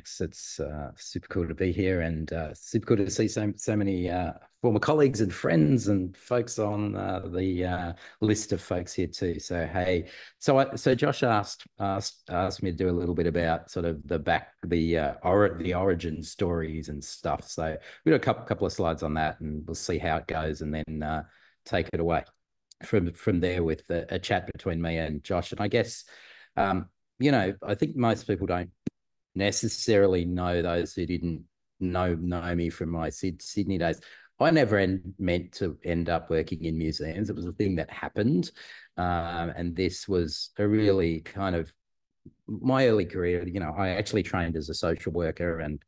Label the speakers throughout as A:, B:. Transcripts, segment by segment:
A: Thanks. It's super cool to be here, and super cool to see so many former colleagues and friends and folks on the list of folks here too. So hey, so Josh asked me to do a little bit about sort of the origin stories and stuff. So we got a couple of slides on that, and we'll see how it goes, and then take it away from there with a chat between me and Josh. And I guess I think most people don't necessarily know those who didn't know me from my Sydney days. I never meant to end up working in museums. It was a thing that happened. And this was a really kind of my early career. I actually trained as a social worker and,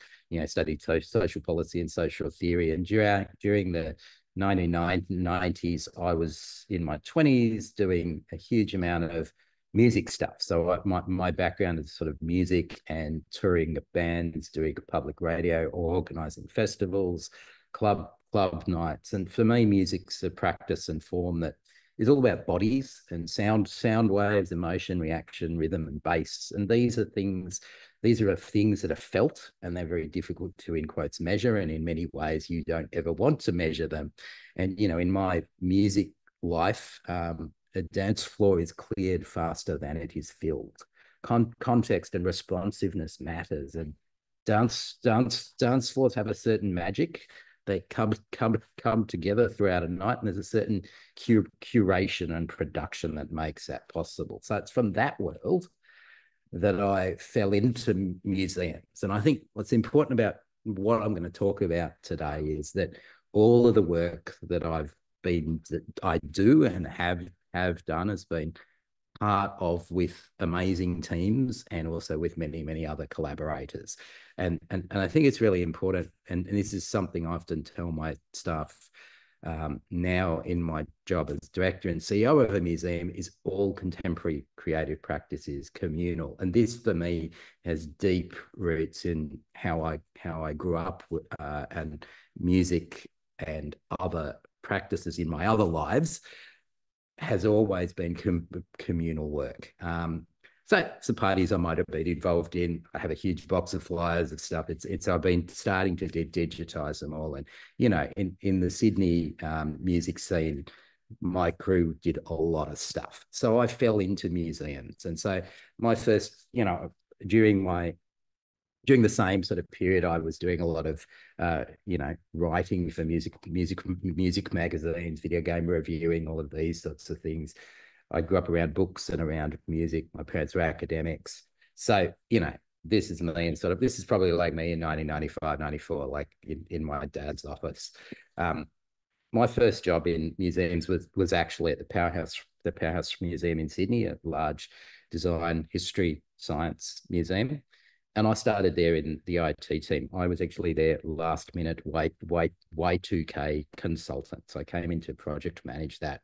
A: studied social policy and social theory. And during the 1990s, I was in my 20s doing a huge amount of music stuff. So my background is sort of music and touring bands, doing public radio, organizing festivals, club nights. And for me, music's a practice and form that is all about bodies and sound waves, emotion, reaction, rhythm, and bass. And these are things that are felt, and they're very difficult to, in quotes, measure. And in many ways, you don't ever want to measure them. And, in my music life, a dance floor is cleared faster than it is filled. Context and responsiveness matters, and dance floors have a certain magic. They come together throughout a night, and there's a certain curation and production that makes that possible. So it's from that world that I fell into museums. And I think what's important about what I'm going to talk about today is that all of the work that I do and have done has been part of with amazing teams and also with many other collaborators. And I think it's really important, and this is something I often tell my staff now in my job as director and CEO of a museum, is all contemporary creative practice is communal. And this for me has deep roots in how I grew up and music and other practices in my other lives has always been communal work. So some parties I might have been involved in, I have a huge box of flyers and stuff. I've been starting to digitize them all. And, in the Sydney music scene, my crew did a lot of stuff. So I fell into museums. And so my first, during the same sort of period, I was doing a lot of, writing for music magazines, video game reviewing, all of these sorts of things. I grew up around books and around music. My parents were academics. So, this is me, and this is probably like me in 1995, 94, like in my dad's office. My first job in museums was actually at the Powerhouse Museum in Sydney, a large design, history, science museum. And I started there in the IT team. I was actually their last minute Y2K consultant. So I came in to project manage that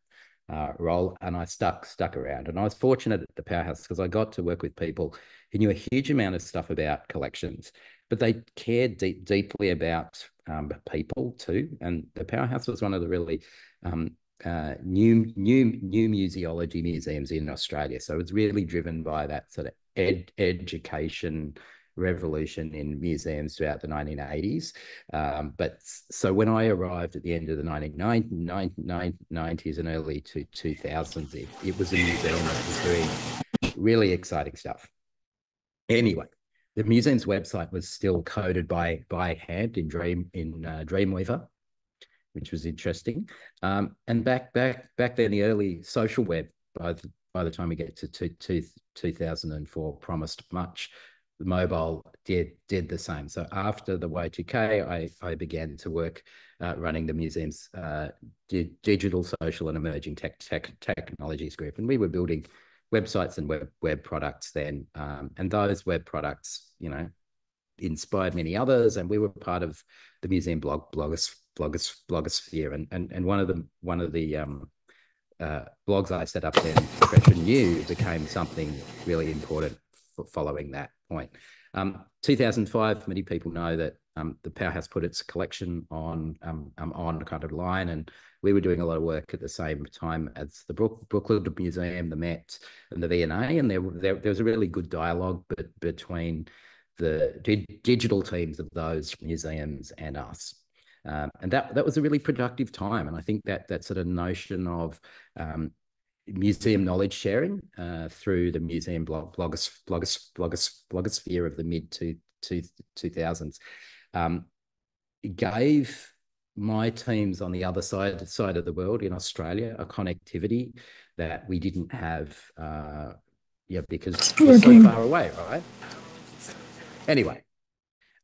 A: role, and I stuck around. And I was fortunate at the Powerhouse because I got to work with people who knew a huge amount of stuff about collections, but they cared deeply about people too. And the Powerhouse was one of the really new museology museums in Australia. So it's really driven by that sort of education revolution in museums throughout the 1980s. But so when I arrived at the end of the 1990s and early 2000s, it was a museum that was doing really exciting stuff. Anyway, the museum's website was still coded by hand in Dreamweaver, which was interesting. And back then, the early social web, by the time we get to 2004, promised much. The mobile did the same. So after the Y2K, I began to work running the museum's digital, social, and emerging technologies group, and we were building websites and web products then. And those web products, inspired many others, and we were part of the museum blogosphere. And one of the blogs I set up then, Fresh and New, became something really important following that point. 2005, many people know that the Powerhouse put its collection on kind of line, and we were doing a lot of work at the same time as the Brooklyn Museum, the Met, and the V&A, and there was a really good dialogue between the digital teams of those museums and us. And that was a really productive time. And I think that sort of notion of museum knowledge sharing through the museum blogosphere of the mid 2000s gave my teams on the other side of the world in Australia a connectivity that we didn't have, because we're so far away, right? Anyway,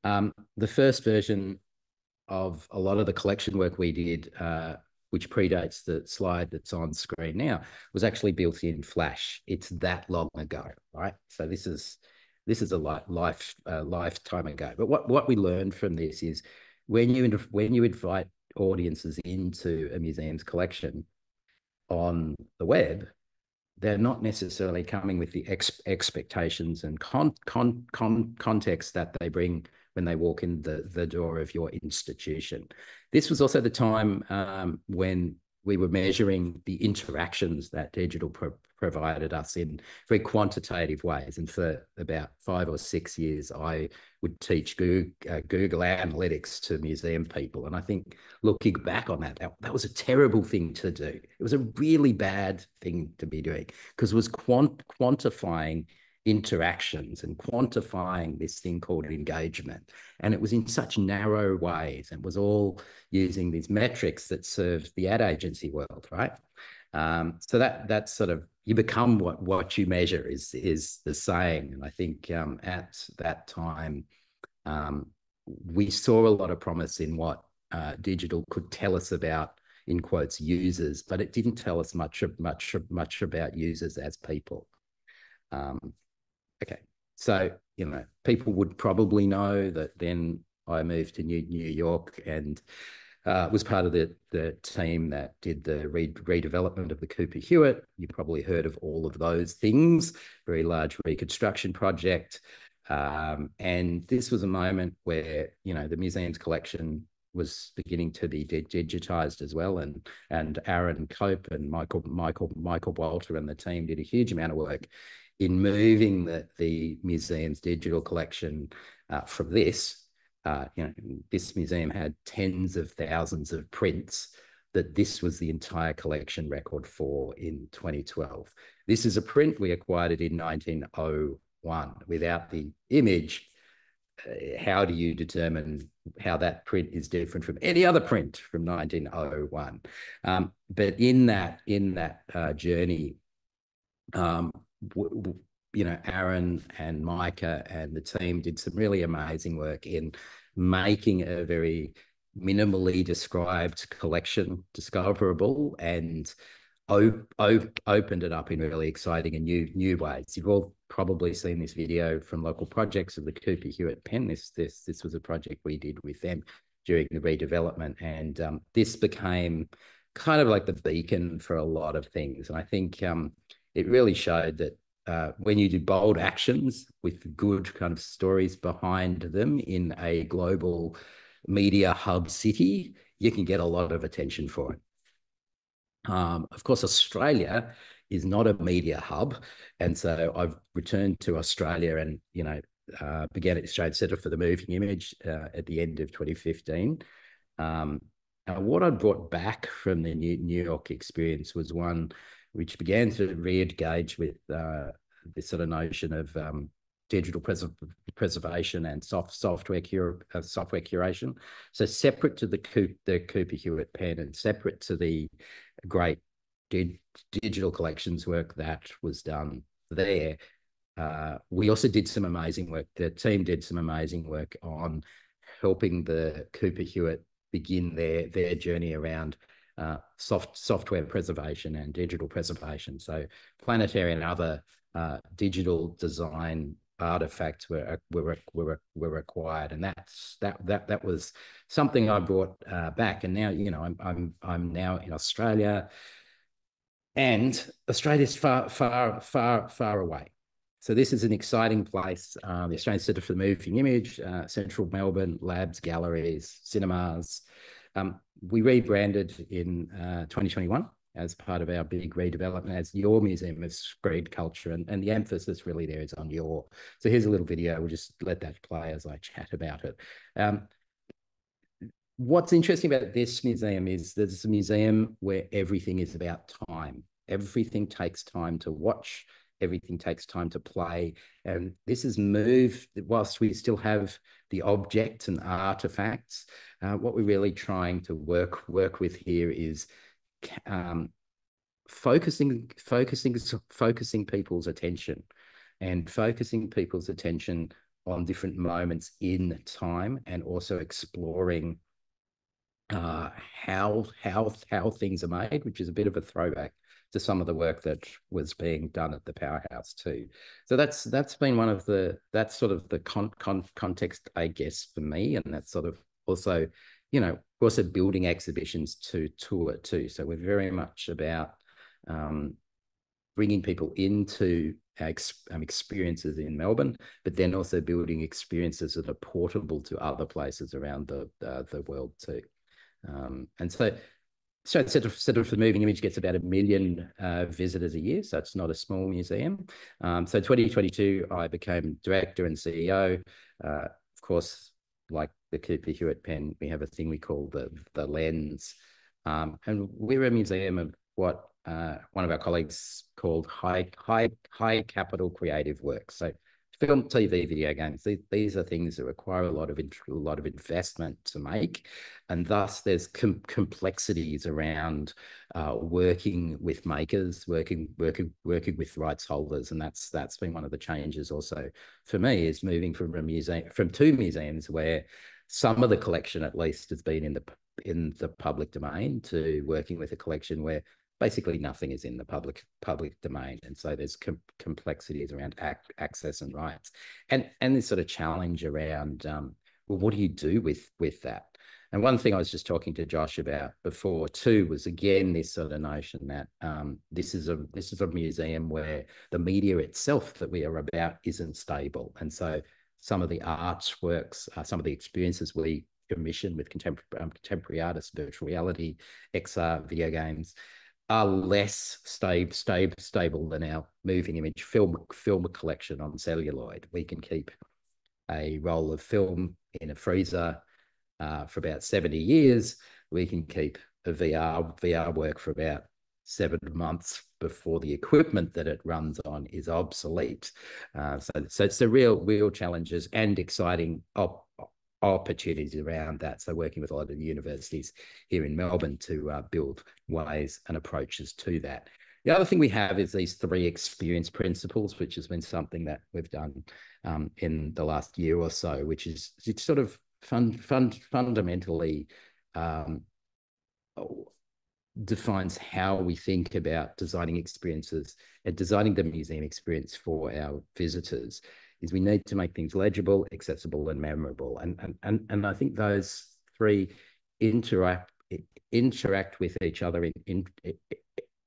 A: the first version of a lot of the collection work we did, which predates the slide that's on screen now, was actually built in Flash. It's that long ago, right? So this is a lifetime ago. But what we learned from this is when you invite audiences into a museum's collection on the web, they're not necessarily coming with the expectations and context that they bring when they walk in the door of your institution. This was also the time when we were measuring the interactions that digital provided us in very quantitative ways. And for about 5 or 6 years, I would teach Google Analytics to museum people. And I think looking back on that was a terrible thing to do. It was a really bad thing to be doing because it was quantifying interactions and quantifying this thing called engagement. And it was in such narrow ways and was all using these metrics that served the ad agency world, right? So that's sort of, you become what you measure is the saying. And I think at that time, we saw a lot of promise in what digital could tell us about, in quotes, users, but it didn't tell us much about users as people. Okay, so people would probably know that then I moved to New York and was part of the team that did the redevelopment of the Cooper Hewitt. You probably heard of all of those things, very large reconstruction project. And this was a moment where, the museum's collection was beginning to be digitized as well. And Aaron Cope and Michael Walter and the team did a huge amount of work in moving the museum's digital collection from this. This museum had tens of thousands of prints that this was the entire collection record for in 2012. This is a print. We acquired it in 1901. Without the image, how do you determine how that print is different from any other print from 1901? But in that journey, Aaron and Micah and the team did some really amazing work in making a very minimally described collection discoverable and opened it up in really exciting and new ways. You've all probably seen this video from local projects of the Cooper Hewitt pen. This was a project we did with them during the redevelopment, and this became kind of like the beacon for a lot of things. And I think it really showed that when you do bold actions with good kind of stories behind them in a global media hub city, you can get a lot of attention for it. Of course, Australia is not a media hub. And so I've returned to Australia and, began at the Australian Centre for the Moving Image at the end of 2015. What I brought back from the New York experience was one which began to re-engage with this sort of notion of digital preservation and software curation. So separate to the Cooper Hewitt pen and separate to the great digital collections work that was done there, we also did some amazing work. The team did some amazing work on helping the Cooper Hewitt begin their journey around software preservation and digital preservation. So planetary and other digital design artifacts were required, and that was something I brought back. And now I'm now in Australia, and Australia's far away. So this is an exciting place. The Australian Centre for the Moving Image, Central Melbourne, labs, galleries, cinemas. We rebranded in 2021 as part of our big redevelopment, as your museum has spread culture, and the emphasis really there is on your. So here's a little video. We'll just let that play as I chat about it. What's interesting about this museum is that it's a museum where everything is about time. Everything takes time to watch. Everything takes time to play. And this has moved, whilst we still have the objects and artifacts, what we're really trying to work with here is focusing people's attention on different moments in time, and also exploring how things are made, which is a bit of a throwback to some of the work that was being done at the powerhouse too. So that's been one of that's sort of the context, I guess, for me, and that's sort of also, we're also building exhibitions to tour too. So we're very much about bringing people into experiences in Melbourne, but then also building experiences that are portable to other places around the world too. And so instead of the moving image gets about 1 million visitors a year, so it's not a small museum. So 2022, I became director and CEO. Of course, like the Cooper Hewitt pen, we have a thing we call the lens. And we're a museum of what one of our colleagues called high capital creative work. So film, TV, video games, these are things that require a lot of investment to make, and thus there's complexities around working with makers, working with rights holders, and that's been one of the changes also for me, is moving from two museums where some of the collection at least has been in the public domain, to working with a collection where basically nothing is in the public domain. And so there's complexities around access and rights, and this sort of challenge around, well, what do you do with that? And one thing I was just talking to Josh about before too was, again, this sort of notion that this is a museum where the media itself that we are about isn't stable. And so some of the artworks, some of the experiences we commission with contemporary artists, virtual reality, XR, video games, are less stable than our moving image film collection on celluloid. We can keep a roll of film in a freezer for about 70 years. We can keep a VR work for about 7 months before the equipment that it runs on is obsolete. So it's the real challenges and exciting opportunities around that. So working with a lot of the universities here in Melbourne to build ways and approaches to that. The other thing we have is these 3 experience principles, which has been something that we've done in the last year or so, which is it's sort of fundamentally defines how we think about designing experiences and designing the museum experience for our visitors. Is we need to make things legible, accessible, and memorable. And I think those 3 interact with each other in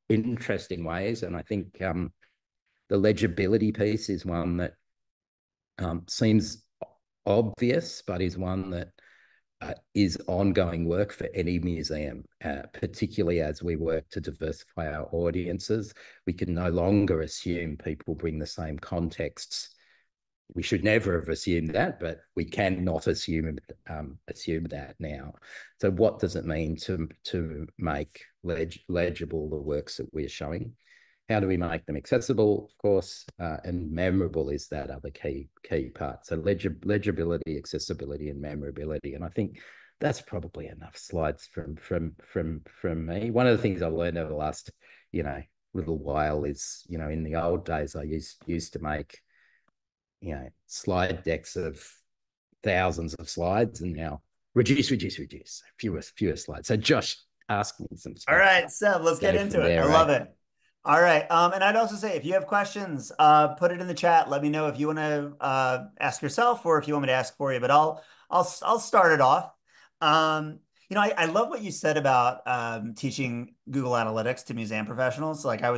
A: interesting ways. And I think the legibility piece is one that seems obvious, but is one that is ongoing work for any museum, particularly as we work to diversify our audiences. We can no longer assume people bring the same contexts. We should never have assumed that, but we cannot assume that now. So what does it mean to make legible the works that we're showing? How do we make them accessible, of course, and memorable is that other key part. So legibility, accessibility, and memorability. And I think that's probably enough slides from me. One of the things I've learned over the last, little while is, in the old days, I used to make, slide decks of thousands of slides, and now reduce, fewer slides. So Josh, ask me some stuff.
B: All right, Seb, let's get into it. I love it. All right. And I'd also say, if you have questions, put it in the chat. Let me know if you want to ask yourself, or if you want me to ask for you, but I'll start it off. I love what you said about teaching Google Analytics to museum professionals. Like, I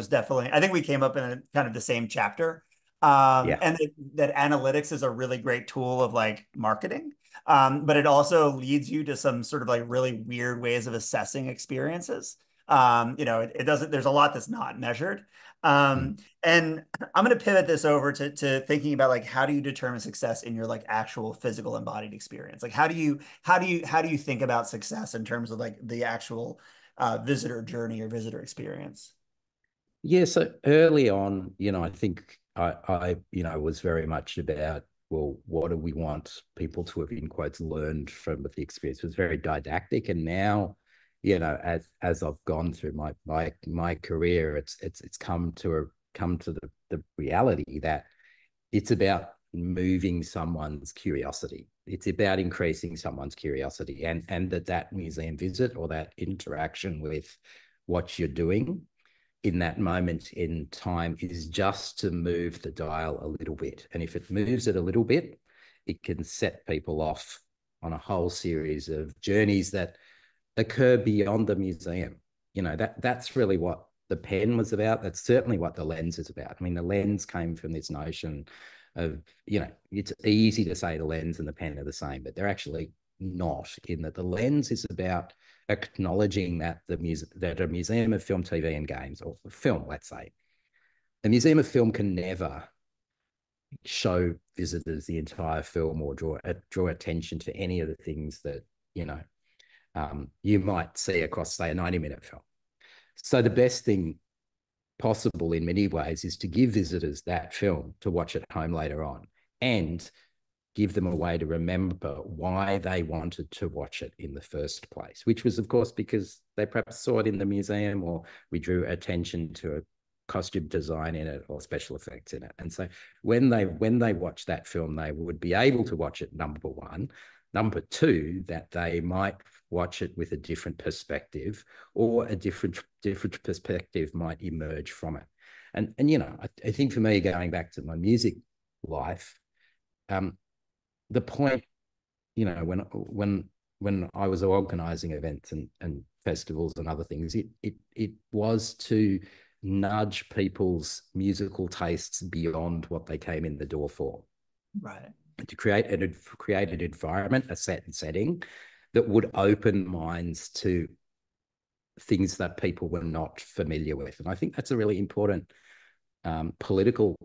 B: think we came up in kind of the same chapter. And that analytics is a really great tool of like marketing. But it also leads you to some sort of like really weird ways of assessing experiences. It doesn't, there's a lot that's not measured. And I'm going to pivot this over to thinking about like, how do you determine success in your like actual physical embodied experience? Like, how do you think about success in terms of like the actual visitor journey or visitor experience?
A: Yeah, so early on, I think was very much about, well, what do we want people to have, in quotes, learned from the experience? It was very didactic. And now, as I've gone through my career, it's come to the reality that it's about moving someone's curiosity. It's about increasing someone's curiosity, and that museum visit or that interaction with what you're doing in that moment in time is just to move the dial a little bit. And if it moves it a little bit, it can set people off on a whole series of journeys that occur beyond the museum. That's really what the pen was about. That's certainly what the lens is about. I mean, the lens came from this notion of, it's easy to say the lens and the pen are the same, but they're actually not, in that the lens is about acknowledging that that a museum of film, TV, and games, or film, let's say, a museum of film can never show visitors the entire film or draw attention to any of the things that you might see across, say, a 90-minute film. So the best thing possible in many ways is to give visitors that film to watch at home later on, and give them a way to remember why they wanted to watch it in the first place, which was, of course, because they perhaps saw it in the museum, or we drew attention to a costume design in it or special effects in it. And so when they watch that film, they would be able to watch it, number one. Number two, that they might watch it with a different perspective, or a different perspective might emerge from it. And I think for me, going back to my music life, the point, when I was organizing events and festivals and other things, it was to nudge people's musical tastes beyond what they came in the door for.
B: Right.
A: To create an environment, a setting that would open minds to things that people were not familiar with. And I think that's a really important political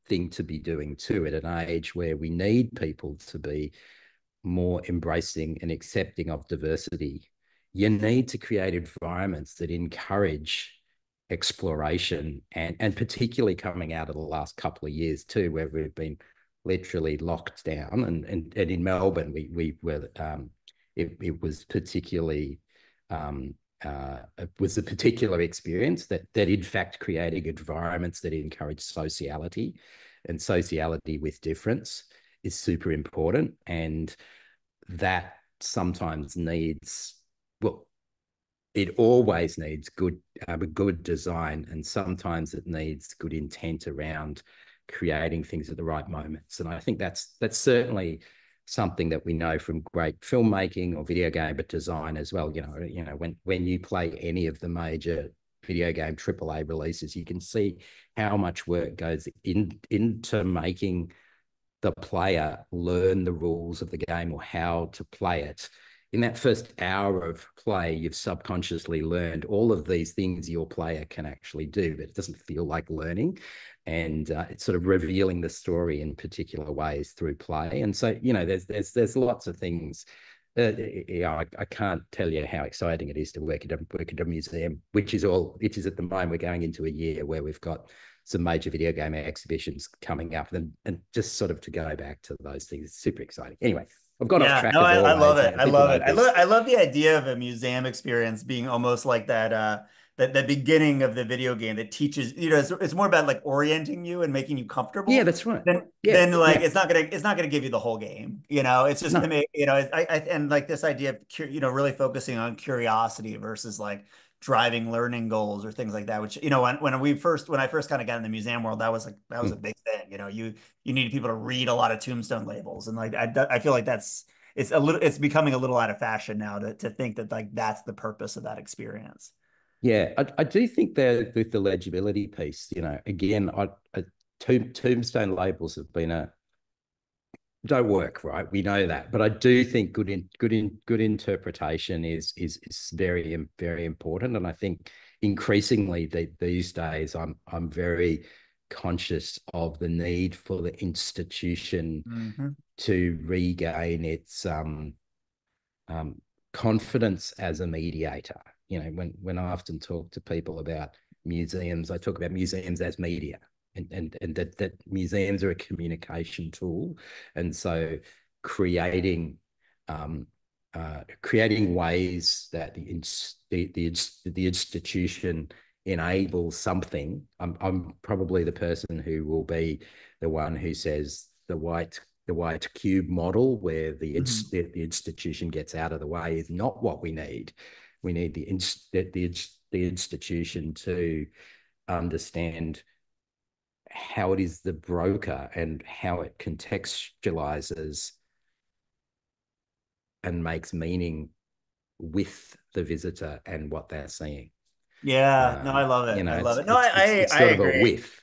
A: thing to be doing too, at an age where we need people to be more embracing and accepting of diversity. You need to create environments that encourage exploration, and particularly coming out of the last couple of years too, where we've been literally locked down. And in Melbourne, we were it was particularly it was a particular experience that in fact creating environments that encourage sociality, and sociality with difference is super important. And that sometimes needs, well, it always needs good design, and sometimes it needs good intent around creating things at the right moments. And I think that's certainly something that we know from great filmmaking or video game, but design as well. When you play any of the major video game AAA releases, you can see how much work goes into making the player learn the rules of the game, or how to play it. In that first hour of play, you've subconsciously learned all of these things your player can actually do, but it doesn't feel like learning. And it's sort of revealing the story in particular ways through play. And so, there's lots of things. I can't tell you how exciting it is to work at a museum, which is at the moment. We're going into a year where we've got some major video game exhibitions coming up, and just sort of to go back to those things. It's super exciting. Anyway, I've gone off track,
B: no,
A: as always.
B: I love it. I
A: People
B: love
A: know
B: it.
A: this.
B: I love the idea of a museum experience being almost like that the beginning of the video game that teaches, it's more about like orienting you and making you
A: Yeah,
B: comfortable
A: that's right.
B: than
A: Yeah,
B: like
A: yeah.
B: it's not gonna give you the whole game. It's just gonna
A: No.
B: make, and like this idea of really focusing on curiosity versus like driving learning goals or things like that, which when I first kind of got in the museum world, that was a big thing. You needed people to read a lot of tombstone labels, and like I feel like it's becoming a little out of fashion now to think that like that's the purpose of that experience.
A: Yeah, I do think that with the legibility piece, again, tombstone labels have been don't work, right? We know that, but I do think good interpretation is very important, and I think increasingly these days I'm very conscious of the need for the institution
B: Hmm.
A: to regain its um, confidence as a mediator. You know, when I often talk to people about museums, I talk about museums as media, and that museums are a communication tool, and so creating creating ways that the institution enables something. I'm probably the person who will be the one who says the white cube model where
B: Hmm.
A: the institution gets out of the way is not what we need. We need the institution to understand how it is the broker and how it contextualizes and makes meaning with the visitor and what they're seeing.
B: Yeah, no, I love it. I love it. No,
A: It's
B: I
A: sort of a
B: agree.
A: whiff.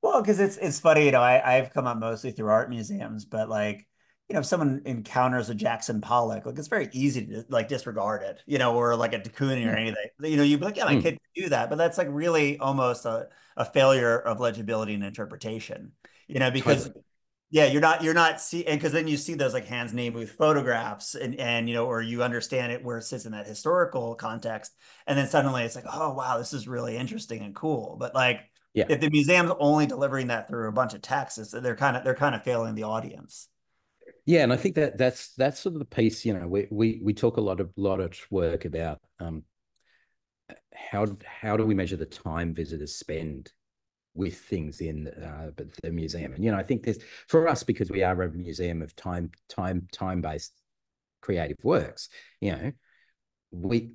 B: Well, because it's funny, I've come up mostly through art museums, but like, if someone encounters a Jackson Pollock, like it's very easy to like disregard it, or like a de Kooning or
A: Mm,
B: anything. You'd be like, yeah, my
A: mm,
B: kid can do that, but that's like really almost a failure of legibility and interpretation, because
A: totally.
B: yeah, you're not see, and because then you see those like Hans Namuth photographs, and or you understand it where it sits in that historical context, and then suddenly it's like, oh wow, this is really interesting and cool. But like,
A: Yeah.
B: if the museum's only delivering that through a bunch of texts, they're kind of failing the audience.
A: Yeah, and I think that's sort of the piece. You know, we talk a lot of work about how do we measure the time visitors spend with things in the museum. And I think there's, for us, because we are a museum of time based creative works. You know, we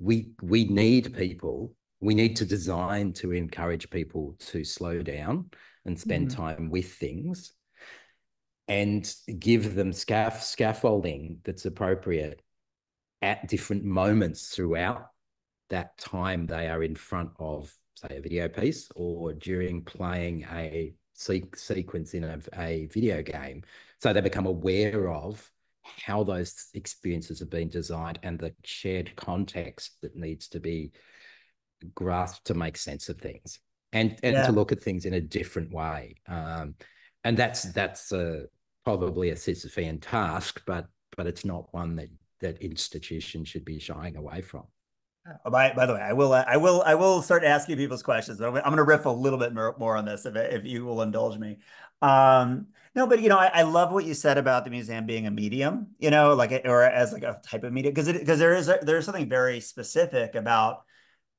A: need people. We need to design to encourage people to slow down and spend
B: Mhm.
A: time with things and give them scaffolding that's appropriate at different moments throughout that time they are in front of, say, a video piece or during playing a sequence in a video game. So they become aware of how those experiences have been designed and the shared context that needs to be grasped to make sense of things and to
B: Yeah.
A: look at things in a different way. And that's probably a Sisyphean task, but it's not one that institutions should be shying away from.
B: Oh, by the way, I will start asking people's questions. But I'm going to riff a little bit more on this if you will indulge me. No, but I love what you said about the museum being a medium, like or as like a type of media, because there's something very specific about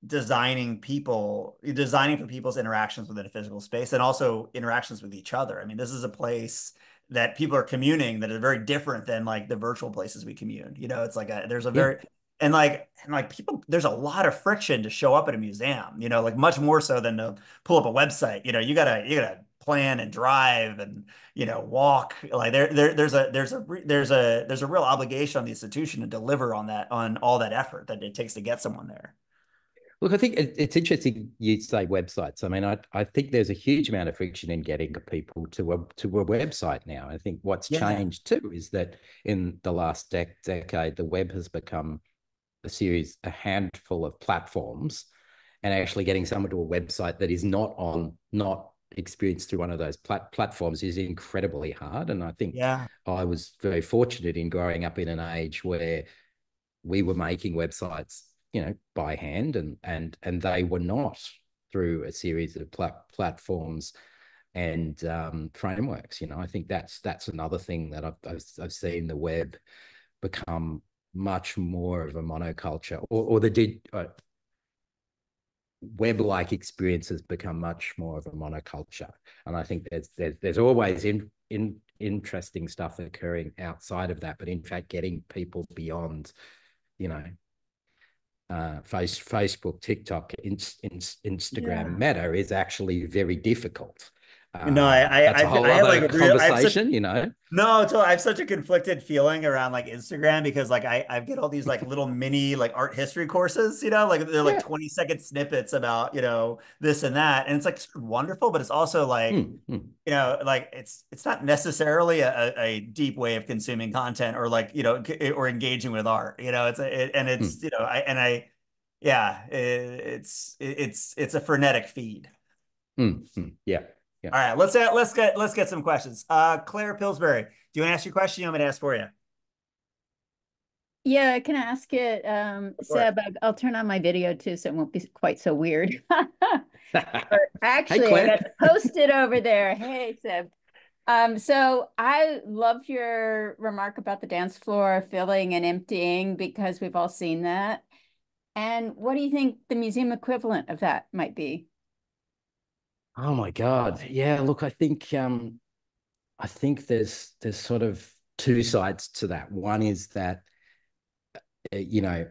B: designing for people's interactions within a physical space and also interactions with each other. I mean, this is a place that people are communing that is very different than like the virtual places we commune. It's like there's a
A: Yeah.
B: very and like people, there's a lot of friction to show up at a museum, like much more so than to pull up a website. You gotta plan and drive and walk. Like there's a real obligation on the institution to deliver on all that effort that it takes to get someone there.
A: Look, I think it's interesting you say websites. I mean, I think there's a huge amount of friction in getting people to a website now. I think what's
B: Yeah.
A: changed too is that in the last decade, the web has become a handful of platforms, and actually getting someone to a website that is not experienced through one of those platforms is incredibly hard. And I think
B: Yeah.
A: I was very fortunate in growing up in an age where we were making websites, by hand, and they were not through a series of platforms and frameworks. I think that's another thing that I've seen the web become much more of a monoculture, or the did web-like experiences become much more of a monoculture. And I think there's always interesting stuff occurring outside of that, but in fact, getting people beyond, you know, Facebook, TikTok, Instagram,
B: Yeah.
A: Meta is actually very difficult.
B: No,
A: That's a whole
B: I have like
A: other
B: a real, I have such,
A: conversation, you know.
B: no, so I have such a conflicted feeling around like Instagram because like I get all these like little mini like art history courses, like they're like
A: Yeah.
B: 20-second snippets about, this and that. And it's like sort of wonderful, but it's also like,
A: Mm, mm,
B: like it's not necessarily a deep way of consuming content or like, or engaging with art. And it's,
A: mm,
B: yeah, it's a frenetic feed.
A: yeah. Yeah.
B: All right, let's get some questions. Claire Pillsbury, do you want to ask your question? You want me to ask for you?
C: Yeah, can I ask it,
B: For it.
C: Seb? I'll turn on my video too, so it won't be quite so weird. Or
A: Hey,
C: actually, I got
A: Claire.
C: to post it over there. Hey, Seb. So I loved your remark about the dance floor filling and emptying because we've all seen that. And what do you think the museum equivalent of that might be?
A: Oh my God. Yeah, look, I think there's sort of two sides to that. One is that you know,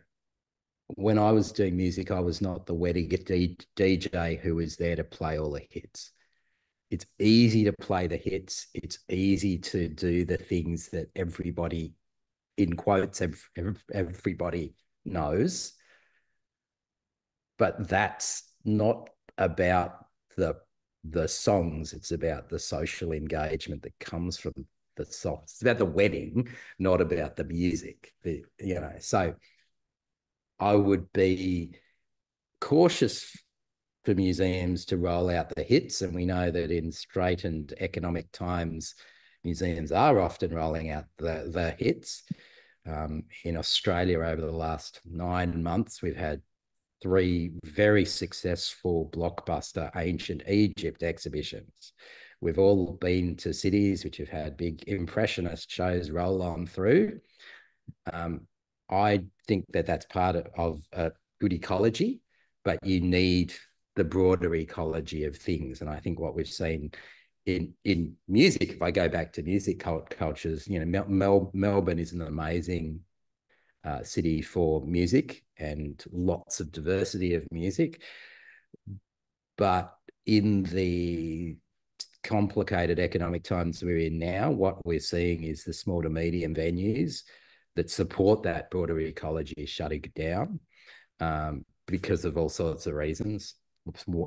A: when I was doing music, I was not the wedding DJ who was there to play all the hits. It's easy to play the hits. It's easy to do the things that everybody, in quotes, everybody knows. But that's not about the songs. It's about the social engagement that comes from the songs. It's about the wedding, not about the music. So I would be cautious for museums to roll out the hits. And we know that in straitened economic times, museums are often rolling out the hits. In Australia, over the last 9 months, we've had three very successful blockbuster ancient Egypt exhibitions. We've all been to cities which have had big impressionist shows roll on through. I think that that's part of a good ecology, but you need the broader ecology of things. And I think what we've seen in music, if I go back to music cultures, Melbourne is an amazing city for music and lots of diversity of music. But in the complicated economic times we're in now, what we're seeing is the small to medium venues that support that broader ecology shutting down because of all sorts of reasons.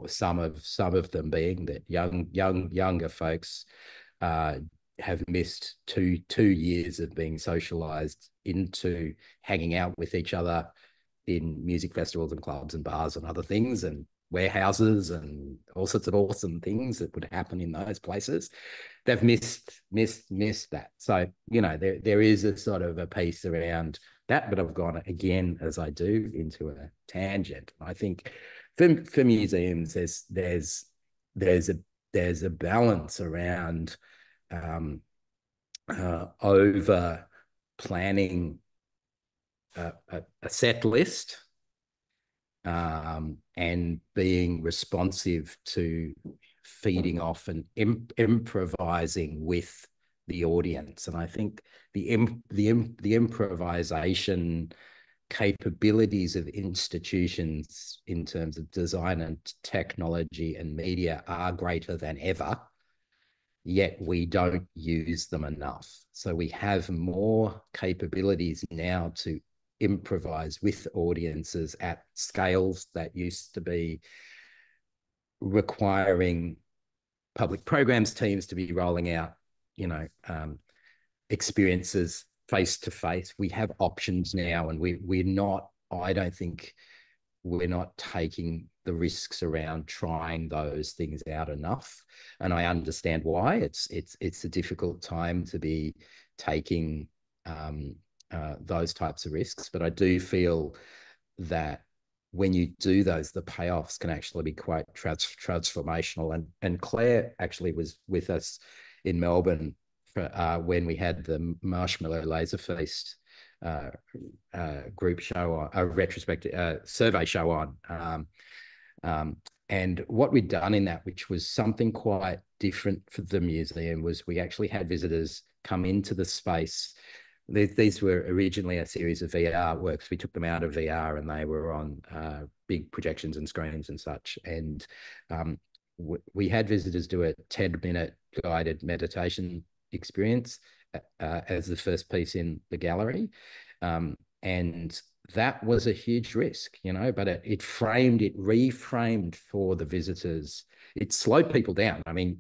A: Some of them being that younger folks have missed two years of being socialized into hanging out with each other in music festivals and clubs and bars and other things and warehouses and all sorts of awesome things that would happen in those places. They've missed that. So, there is a sort of a piece around that, but I've gone again, as I do, into a tangent. I think for museums, there's a balance around over planning a set list and being responsive to feeding off and improvising with the audience. And I think the improvisation capabilities of institutions in terms of design and technology and media are greater than ever, yet we don't use them enough. So we have more capabilities now to improvise with audiences at scales that used to be requiring public programs teams to be rolling out, experiences face to face. We have options now, and we're not. I don't think we're not taking the risks around trying those things out enough. And I understand why. It's a difficult time to be taking those types of risks, but I do feel that when you do those, the payoffs can actually be quite transformational. And Claire actually was with us in Melbourne for, when we had the Marshmallow Laser Feast group show on, a retrospective survey show on. And what we'd done in that, which was something quite different for the museum, was we actually had visitors come into the space. These were originally a series of VR works. We took them out of VR and they were on big projections and screens and such. And we had visitors do a 10-minute guided meditation experience as the first piece in the gallery. And that was a huge risk, but it reframed for the visitors. It slowed people down. I mean,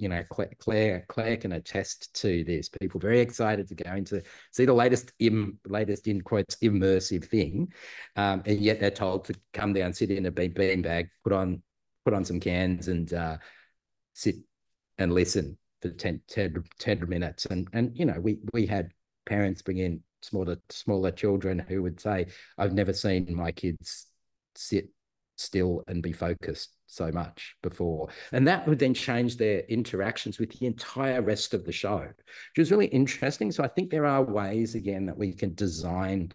A: Claire can attest to this. People very excited to go into see the latest in quotes immersive thing, and yet they're told to come down, sit in a beanbag, put on some cans, and sit and listen for 10 minutes. And we had parents bring in smaller children who would say, I've never seen my kids sit still and be focused so much before. And that would then change their interactions with the entire rest of the show, which was really interesting. So I think there are ways, again, that we can design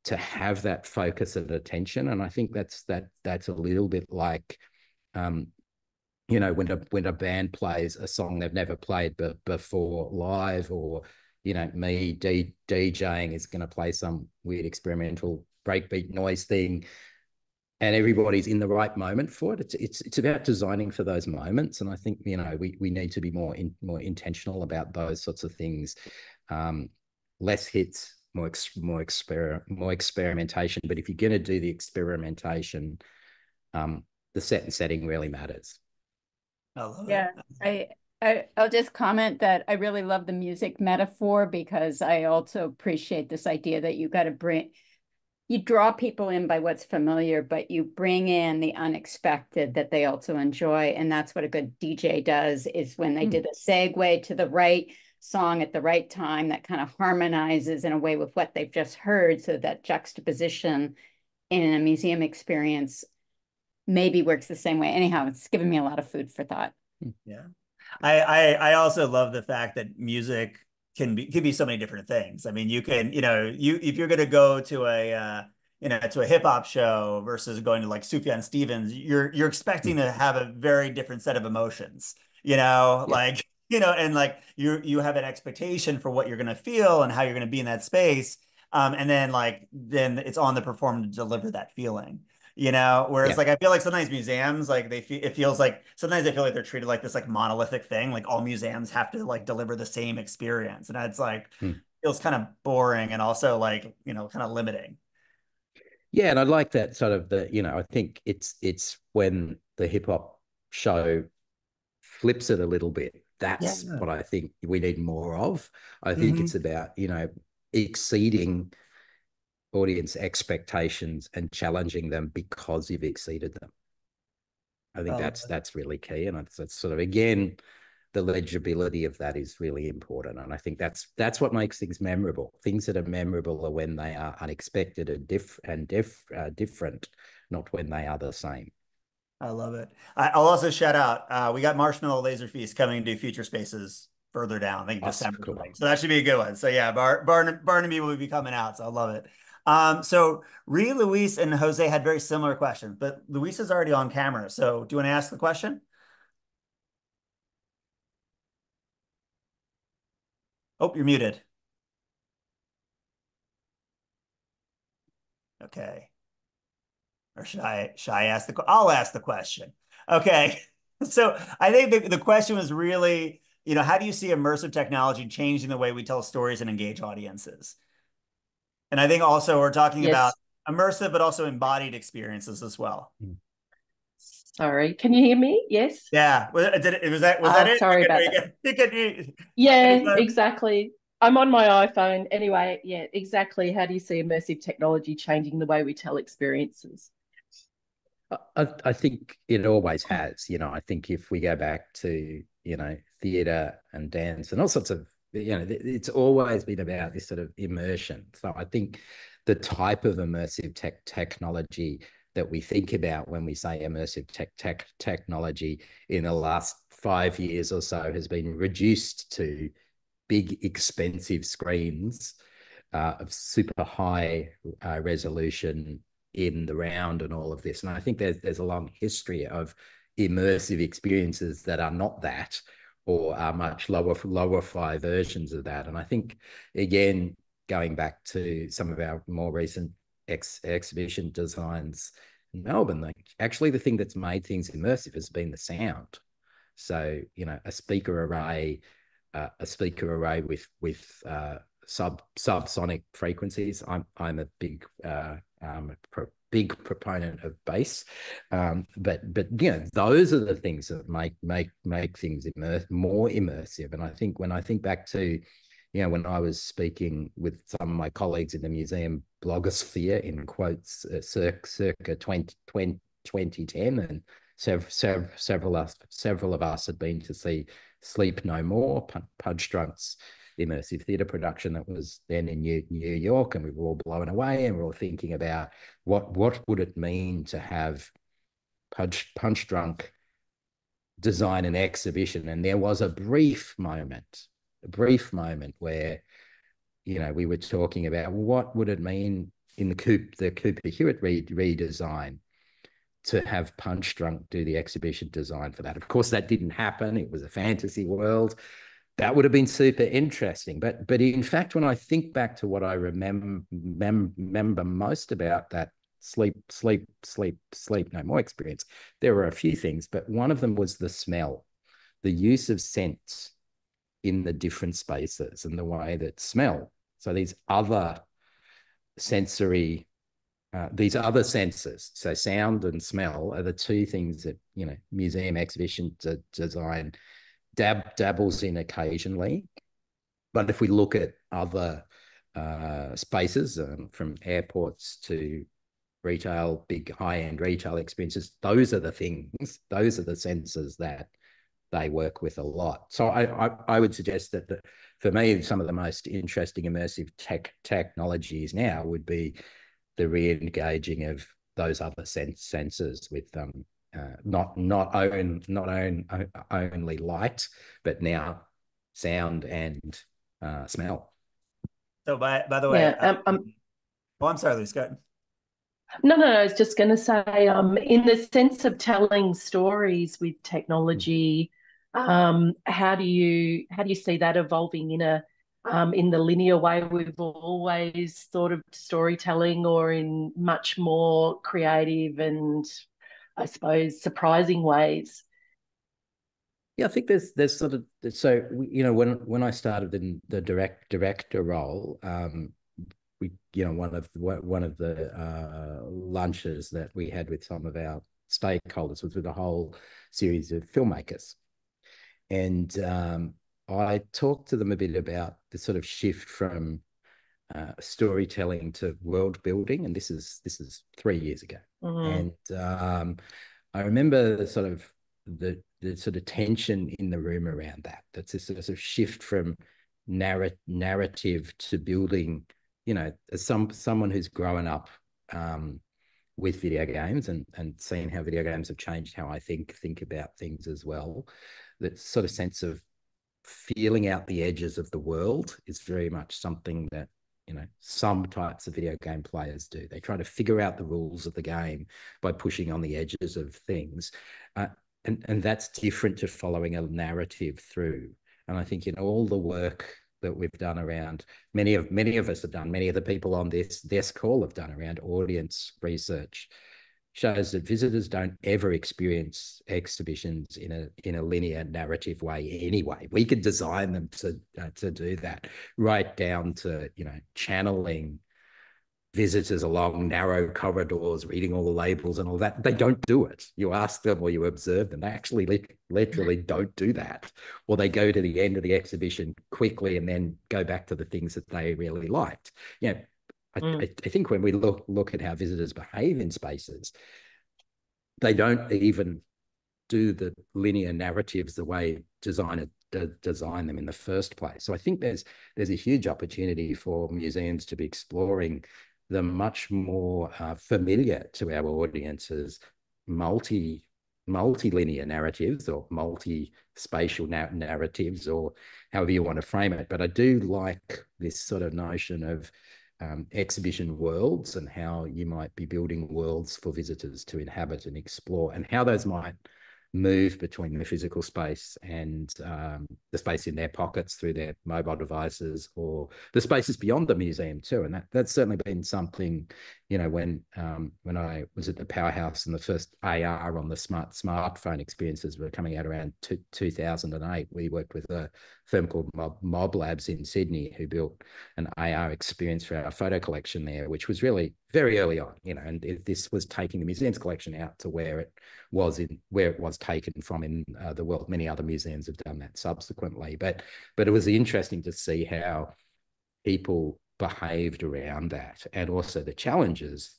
A: to have that focus of attention. And I think that's a little bit like when a band plays a song they've never played before live, or me DJing is going to play some weird experimental breakbeat noise thing, and everybody's in the right moment for it. It's about designing for those moments, and I think we need to be more intentional about those sorts of things. Less hits, more experimentation. But if you're going to do the experimentation, the set and setting really matters.
B: I love
C: it. I'll just comment that I really love the music metaphor, because I also appreciate this idea that you draw people in by what's familiar, but you bring in the unexpected that they also enjoy. And that's what a good DJ does, is when they did a segue to the right song at the right time that kind of harmonizes in a way with what they've just heard, so that juxtaposition in a museum experience maybe works the same way. Anyhow, it's given me a lot of food for thought.
B: Yeah. I also love the fact that music can be so many different things. I mean, you can, if you're going to go to a hip hop show versus going to like Sufjan Stevens, you're expecting to have a very different set of emotions, like, and like you have an expectation for what you're going to feel and how you're going to be in that space. And then it's on the performer to deliver that feeling. Whereas like I feel like sometimes museums, like it feels like sometimes they feel like they're treated like this like monolithic thing, like all museums have to like deliver the same experience, and it's like feels kind of boring and also like kind of limiting.
A: Yeah, and I like that sort of I think it's when the hip hop show flips it a little bit. That's what I think we need more of. I think it's about exceeding audience expectations and challenging them because you've exceeded them. I think that's really key, and it's sort of, again, the legibility of that is really important, and I think that's what makes things memorable. Things that are memorable are when they are unexpected and different, not when they are the same.
B: I love it. I'll also shout out, we got Marshmallow Laser Feast coming to Future Spaces further down, I think December. Cool. So that should be a good one. So yeah, Barnaby will be coming out, so I love it. So Luis and Jose had very similar questions, but Luis is already on camera. So do you want to ask the question? Oh, you're muted. Okay. Or should I ask I'll ask the question. Okay. So I think the question was really, how do you see immersive technology changing the way we tell stories and engage audiences? And I think also we're talking about immersive, but also embodied experiences as well.
D: Sorry, can you hear me? Yes.
B: Yeah. Was that it?
D: Sorry about that. Yeah, exactly. I'm on my iPhone. Anyway, yeah, exactly. How do you see immersive technology changing the way we tell experiences?
A: I think it always has. I think if we go back to, theatre and dance and all sorts of, it's always been about this sort of immersion. So I think the type of immersive technology that we think about when we say immersive technology in the last 5 years or so has been reduced to big, expensive screens of super high resolution in the round and all of this. And I think there's a long history of immersive experiences that are not that, or are much lower fi versions of that. And I think, again, going back to some of our more recent exhibition designs in Melbourne, like actually the thing that's made things immersive has been the sound. So, you know, a speaker array with subsonic frequencies. I'm a big proponent of bass, but you know, those are the things that make things more immersive. And I think when I think back to, you know, when I was speaking with some of my colleagues in the museum blogosphere, in quotes, circa 2010, and several of us had been to see Sleep No More, Pudge Drunk's immersive theatre production that was then in New York, and we were all blown away, and we were all thinking about what would it mean to have Punch Drunk design an exhibition. And there was a brief moment where, you know, we were talking about what would it mean in the Cooper Hewitt redesign to have Punch Drunk do the exhibition design for that. Of course, that didn't happen. It was a fantasy world. That would have been super interesting. But in fact, when I think back to what I remember most about that Sleep No More experience, there were a few things, but one of them was the smell, the use of scent in the different spaces and the way that smell. So these other senses, so sound and smell, are the two things that, you know, museum exhibition design dabbles in occasionally. But if we look at other spaces, from airports to retail, big high-end retail experiences, those are the things, those are the senses that they work with a lot. So I would suggest that for me, some of the most interesting immersive technologies now would be the re-engaging of those other senses with not only light, but now sound and smell.
B: So by the way, I'm sorry, Luce, go ahead.
D: No, I was just going to say, in the sense of telling stories with technology, how do you see that evolving in the linear way we've always thought of storytelling, or in much more creative and, I suppose, surprising ways?
A: Yeah, I think there's sort of, so, you know, when I started in the director role, we, you know, one of the lunches that we had with some of our stakeholders was with a whole series of filmmakers, and I talked to them a bit about the sort of shift from storytelling to world building, and this is 3 years ago. And I remember the sort of tension in the room around that. That's a sort of shift from narrative to building. You know, as someone who's grown up with video games and seen how video games have changed how I think about things as well, that sort of sense of feeling out the edges of the world is very much something that, you know, some types of video game players do. They try to figure out the rules of the game by pushing on the edges of things. And that's different to following a narrative through. And I think in all the work that we've done around, many of us have done, many of the people on this call have done around audience research, shows that visitors don't ever experience exhibitions in a linear narrative way anyway. We could design them to do that, right down to, you know, channeling visitors along narrow corridors, reading all the labels and all that. They don't do it. You ask them or you observe them. They actually literally don't do that. Or they go to the end of the exhibition quickly and then go back to the things that they really liked. You know, I think when we look at how visitors behave in spaces, they don't even do the linear narratives the way designers design them in the first place. So I think there's a huge opportunity for museums to be exploring the much more familiar to our audiences multi-linear narratives, or multi-spatial narratives, or however you want to frame it. But I do like this sort of notion of exhibition worlds, and how you might be building worlds for visitors to inhabit and explore, and how those might move between the physical space and the space in their pockets through their mobile devices, or the spaces beyond the museum too. And that's certainly been something, you know, when I was at the Powerhouse and the first AR on the smartphone experiences were coming out around 2008, we worked with a firm called Mob Labs in Sydney, who built an AR experience for our photo collection there, which was really very early on, you know, and this was taking the museum's collection out to where it was taken from in the world. Many other museums have done that subsequently, but it was interesting to see how people behaved around that, and also the challenges,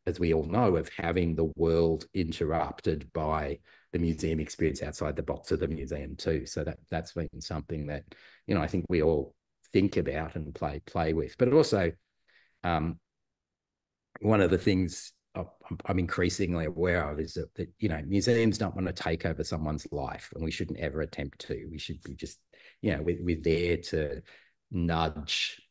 A: as we all know, of having the world interrupted by the museum experience outside the box of the museum too. So that's been something that, you know, I think we all think about and play with. But also, one of the things I'm increasingly aware of is that, you know, museums don't want to take over someone's life, and we shouldn't ever attempt to. We should be just, you know, we're there to nudge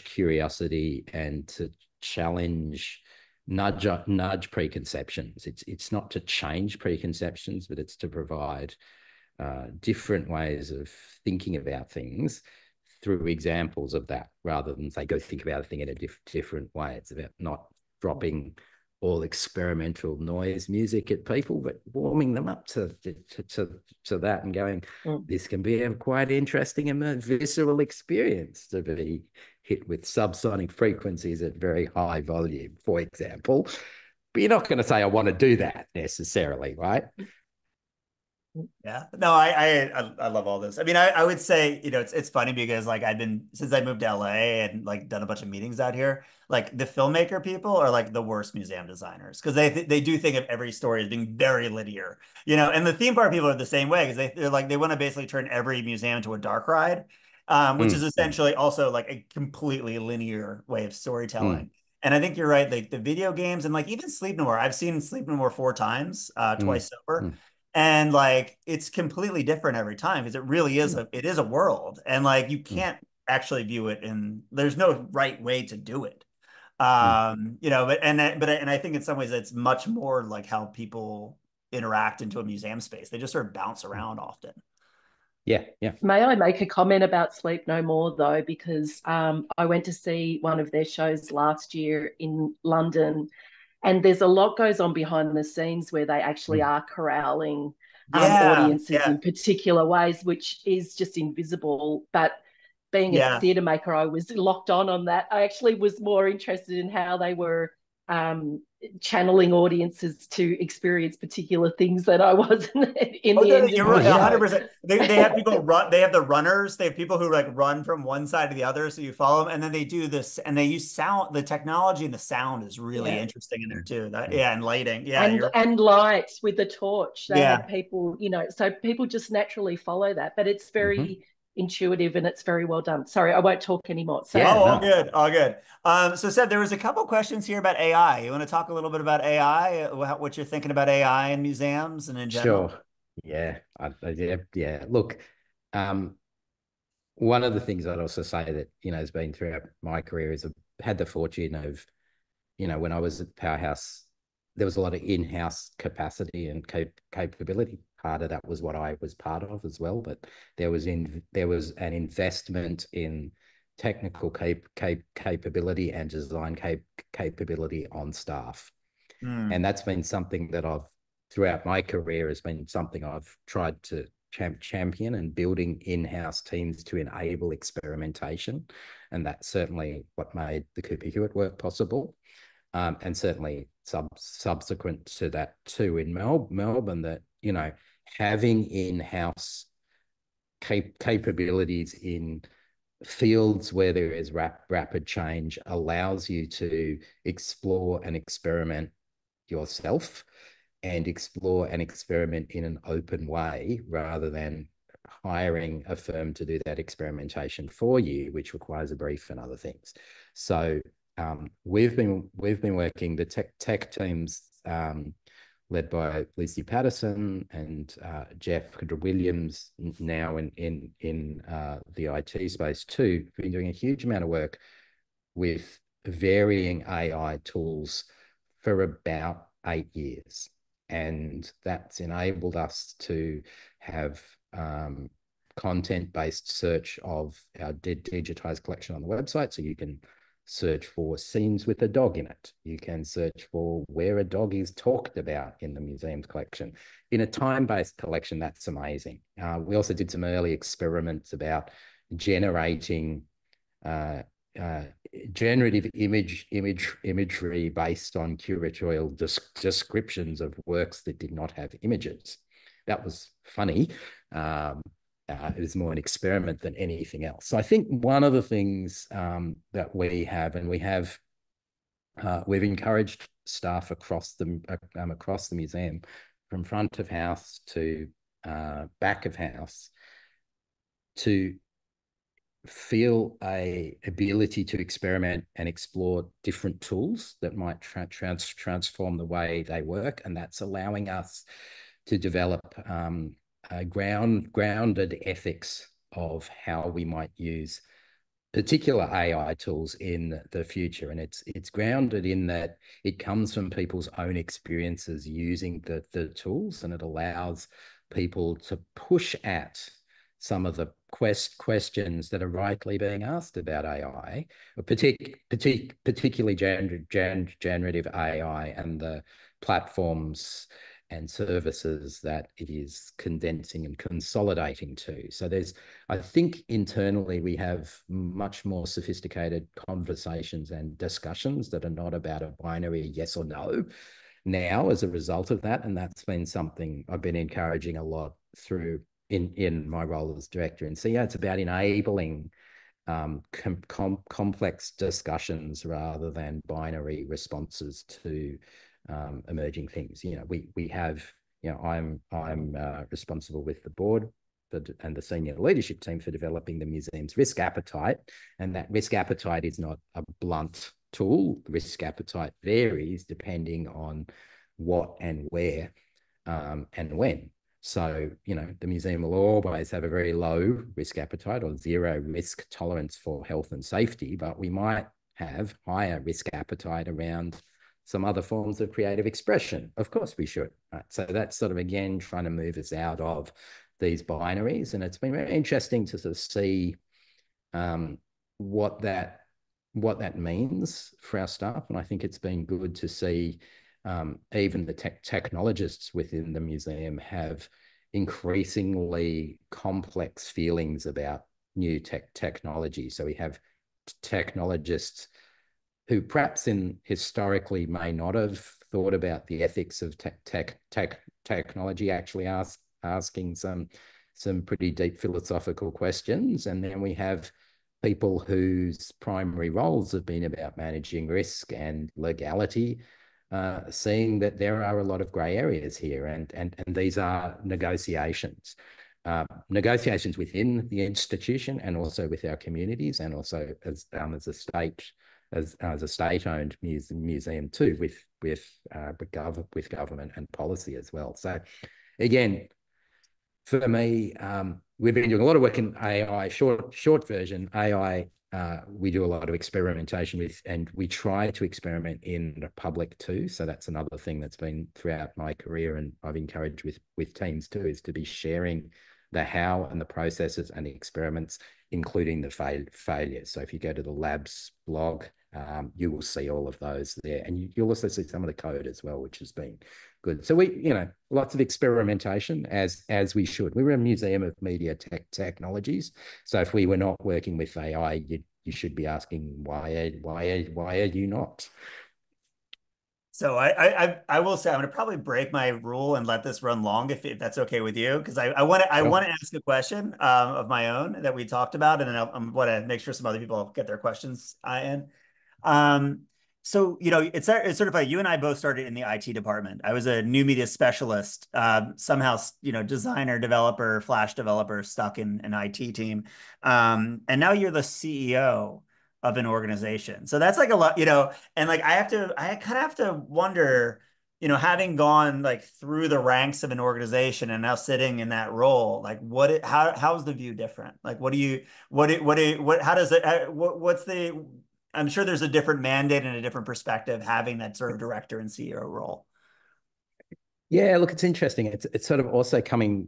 A: curiosity and to challenge, nudge preconceptions. It's not to change preconceptions, but it's to provide different ways of thinking about things through examples of that, rather than say, go think about a thing in a different way. It's about not dropping all experimental noise music at people, but warming them up to that and going, this can be a quite interesting and visceral experience to be hit with subsonic frequencies at very high volume, for example. But you're not going to say, I want to do that necessarily, right?
B: Yeah, no, I love all this. I mean, I would say, you know, it's funny because like since I moved to LA and like done a bunch of meetings out here, like the filmmaker people are like the worst museum designers, because they do think of every story as being very linear, you know. And the theme park people are the same way, because they're like, they want to basically turn every museum into a dark ride, which is essentially also like a completely linear way of storytelling. And I think you're right, like the video games and like even Sleep No More. I've seen Sleep No More 4 times, twice sober. And like it's completely different every time, because it really is a world, and like you can't actually view it, and there's no right way to do it. You know, but I think in some ways it's much more like how people interact into a museum space. They just sort of bounce around often.
A: Yeah, yeah.
D: May I make a comment about Sleep No More though, because I went to see one of their shows last year in London. And there's a lot goes on behind the scenes where they actually are corralling audiences in particular ways, which is just invisible. But being a theatre maker, I was locked on that. I actually was more interested in how they were channeling audiences to experience particular things that I wasn't in the end.
B: You're right, 100%. They have people run. They have the runners. They have people who like run from one side to the other, so you follow them, and then they do this, and they use sound. The technology and the sound is really interesting in there too. And lighting,
D: and lights with the torch. They had people, you know, so people just naturally follow that, but it's very intuitive and it's very well done. Sorry, I won't talk anymore. So
B: all good, all good. So Seb, there was a couple questions here about AI. You want to talk a little bit about AI, what you're thinking about AI in museums and in general?
A: Sure. Yeah. Yeah. Look, one of the things I'd also say that, you know, has been throughout my career is I've had the fortune of, you know, when I was at Powerhouse, there was a lot of in-house capacity and capability. Part of that was what I was part of as well, but there was an investment in technical capability and design capability on staff. And that's been something that throughout my career has been something I've tried to champion, and building in-house teams to enable experimentation. And that's certainly what made the Cooper Hewitt work possible. And certainly subsequent to that too in Melbourne, that, you know, having in-house capabilities in fields where there is rapid change allows you to explore and experiment yourself, and explore and experiment in an open way, rather than hiring a firm to do that experimentation for you, which requires a brief and other things. So we've been working, the tech teams led by Lucy Patterson and Jeff Williams, now in the IT space too, been doing a huge amount of work with varying AI tools for about 8 years. And that's enabled us to have content-based search of our digitized collection on the website. So you can search for scenes with a dog in it. You can search for where a dog is talked about in the museum's collection. In a time-based collection, that's amazing. We also did some early experiments about generating generative imagery based on curatorial descriptions of works that did not have images. That was funny. It was more an experiment than anything else. So I think one of the things that we have, and we've encouraged staff across the museum, from front of house to back of house, to feel a ability to experiment and explore different tools that might transform the way they work. And that's allowing us to develop grounded ethics of how we might use particular AI tools in the future. And it's grounded in that it comes from people's own experiences using the tools, and it allows people to push at some of the questions that are rightly being asked about AI, particularly generative AI and the platforms and services that it is condensing and consolidating to. So I think internally we have much more sophisticated conversations and discussions that are not about a binary yes or no now as a result of that. And that's been something I've been encouraging a lot through in my role as director and CEO. It's about enabling complex discussions rather than binary responses to emerging things. We have, I'm responsible with the board and the senior leadership team for developing the museum's risk appetite. And that risk appetite is not a blunt tool. Risk appetite varies depending on what and where and when. So, the museum will always have a very low risk appetite or zero risk tolerance for health and safety, but we might have higher risk appetite around some other forms of creative expression. Of course we should. Right? So that's sort of, again, trying to move us out of these binaries. And it's been very interesting to sort of see what that means for our staff. And I think it's been good to see even the technologists within the museum have increasingly complex feelings about new technology. So we have technologists who perhaps historically may not have thought about the ethics of technology, actually asking some pretty deep philosophical questions. And then we have people whose primary roles have been about managing risk and legality, seeing that there are a lot of grey areas here, and these are negotiations. Negotiations within the institution and also with our communities, and also as a state-owned museum too, with government and policy as well. So again, for me, we've been doing a lot of work in AI. Short version, AI, we do a lot of experimentation with, and we try to experiment in the public too. So that's another thing that's been throughout my career, and I've encouraged with teams too, is to be sharing the how and the processes and the experiments, including the failures. So if you go to the labs blog, you will see all of those there, and you'll also see some of the code as well, which has been good. So we, lots of experimentation as we should. We were a museum of media technologies, so if we were not working with AI, you should be asking why are you not?
B: So I will say I'm going to probably break my rule and let this run long if that's okay with you, because I want to ask a question of my own that we talked about, and then I want to make sure some other people get their questions in. So, it's sort of like you and I both started in the IT department. I was a new media specialist, somehow, designer, developer, Flash developer, stuck in an IT team. And now you're the CEO of an organization. So that's like a lot, and like I kind of have to wonder, having gone like through the ranks of an organization and now sitting in that role, like how's the view different? Like, how does it, what's the, I'm sure there's a different mandate and a different perspective having that sort of director and CEO role.
A: Yeah, look, it's interesting. It's sort of also coming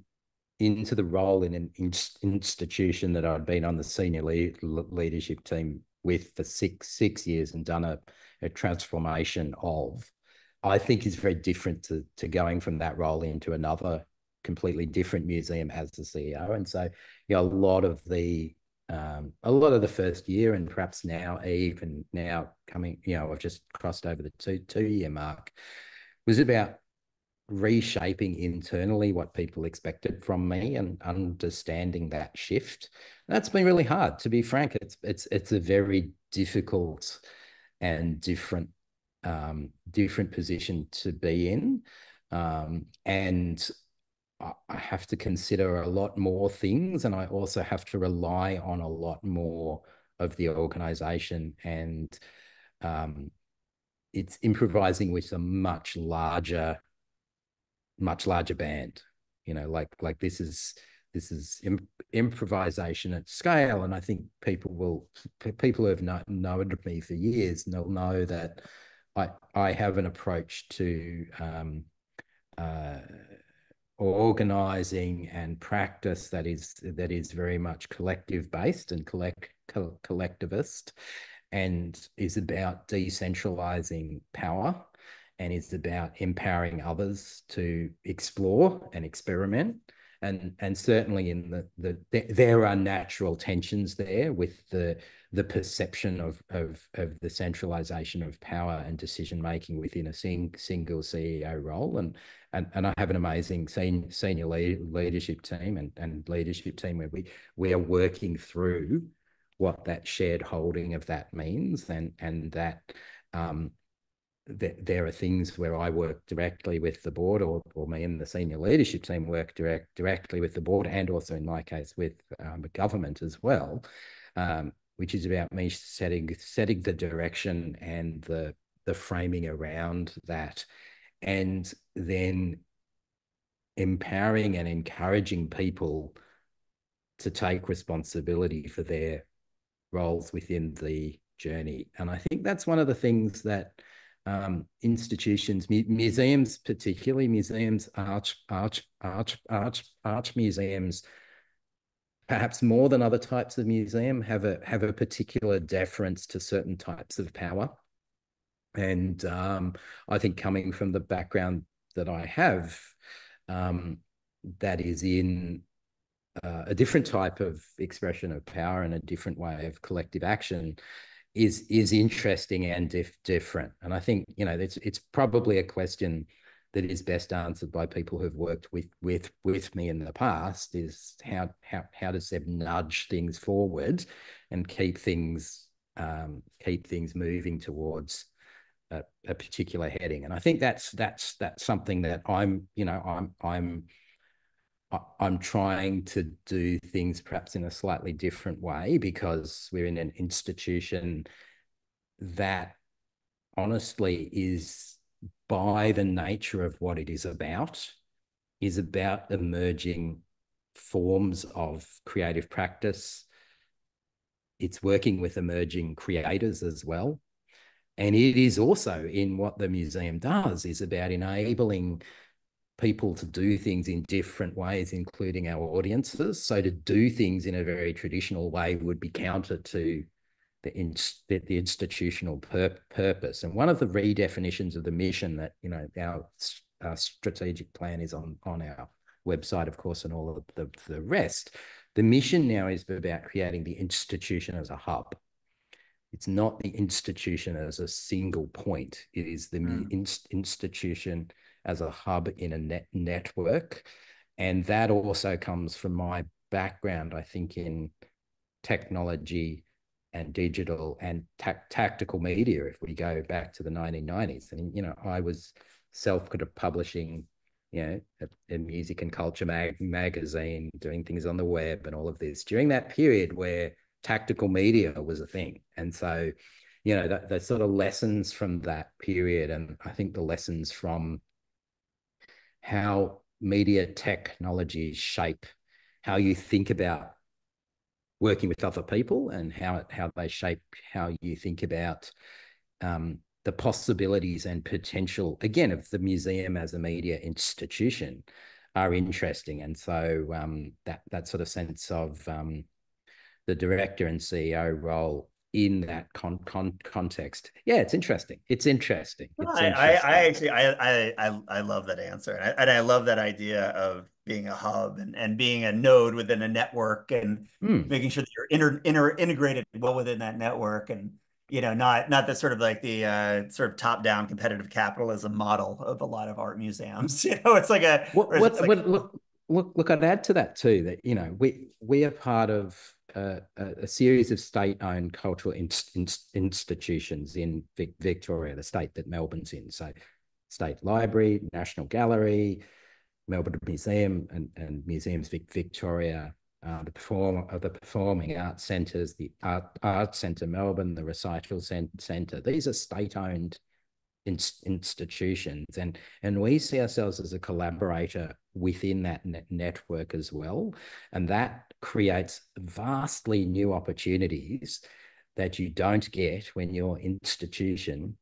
A: into the role in an institution that I'd been on the senior leadership team with for six years and done a transformation of, I think is very different to going from that role into another completely different museum as the CEO. And so, you know, a lot of the first year, and perhaps now even now coming, you know, I've just crossed over the two-year mark, was about reshaping internally what people expected from me and understanding that shift. That's been really hard, to be frank. It's a very difficult and different position to be in, and I have to consider a lot more things, and I also have to rely on a lot more of the organization, and it's improvising with a much larger band. You know, like this is improvisation at scale, and I think people who have known me for years know that I have an approach to organizing and practice that is very much collective based and collectivist, and is about decentralizing power, and is about empowering others to explore and experiment. And certainly in there are natural tensions there with the perception of the centralization of power and decision making within a single CEO role. And I have an amazing senior leadership team and leadership team where we are working through what that shared holding of that means, and that there are things where I work directly with the board, or me and the senior leadership team work directly with the board, and also in my case with the government as well, which is about me setting the direction and the framing around that, and then empowering and encouraging people to take responsibility for their roles within the journey. And I think that's one of the things that institutions, museums particularly, museums, art museums, perhaps more than other types of museum, have a particular deference to certain types of power. And I think coming from the background that I have, that is in a different type of expression of power and a different way of collective action, is interesting and different. And I think, you know, it's probably a question that is best answered by people who've worked with me in the past, is how does Seb nudge things forward and keep things moving towards a particular heading. And I think that's something that I'm trying to do things perhaps in a slightly different way, because we're in an institution that honestly is, by the nature of what it is about emerging forms of creative practice. It's working with emerging creators as well. And it is also, in what the museum does, is about enabling people to do things in different ways, including our audiences. So to do things in a very traditional way would be counter to the institutional purpose. And one of the redefinitions of the mission that, you know, our strategic plan is on our website, of course, and all of the rest. The mission now is about creating the institution as a hub. It's not the institution as a single point. It is the institution as a hub in a network. And that also comes from my background, I think, in technology and digital and tactical media, if we go back to the 1990s. And, you know, I was self-publishing, you know, a music and culture magazine, doing things on the web and all of this during that period where tactical media was a thing. And so, you know, the sort of lessons from that period, and I think the lessons from how media technologies shape how you think about working with other people, and how they shape how you think about the possibilities and potential, again, of the museum as a media institution are interesting. And so that sort of sense of the director and CEO role in that context. Yeah, it's interesting. It's interesting. It's interesting.
B: I love that answer. And I love that idea of being a hub and being a node within a network and making sure that you're integrated well within that network. And, not the sort of like the sort of top-down competitive capitalism model of a lot of art museums. It's like
A: look, I'd add to that too, that, we are part of a series of state-owned cultural institutions in Victoria, the state that Melbourne's in. So State Library, National Gallery, Melbourne Museum and Museums Victoria, the Performing Arts Centres, the Art Centre Melbourne, the Recital Centre. These are state-owned institutions, and we see ourselves as a collaborator within that network as well, and that creates vastly new opportunities that you don't get when your institution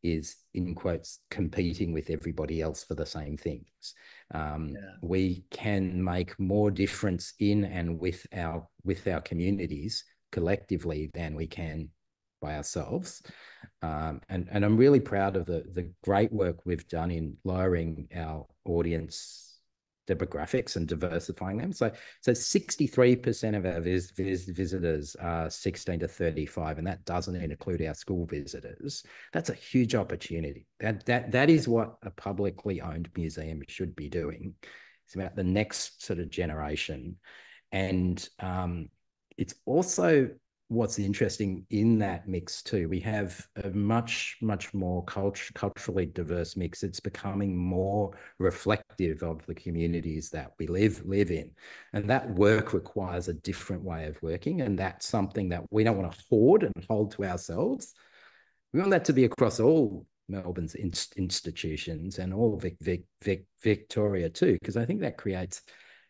A: is, in quotes, competing with everybody else for the same things. We can make more difference in and with our communities collectively than we can by ourselves. And I'm really proud of the great work we've done in lowering our audience demographics and diversifying them. So 63% of our visitors are 16 to 35, and that doesn't include our school visitors. That's a huge opportunity. That is what a publicly owned museum should be doing. It's about the next sort of generation. And it's also what's interesting in that mix too. We have a much more culturally diverse mix. It's becoming more reflective of the communities that we live in, and that work requires a different way of working, and that's something that we don't want to hoard and hold to ourselves. We want that to be across all Melbourne's institutions and all Victoria too, because I think that creates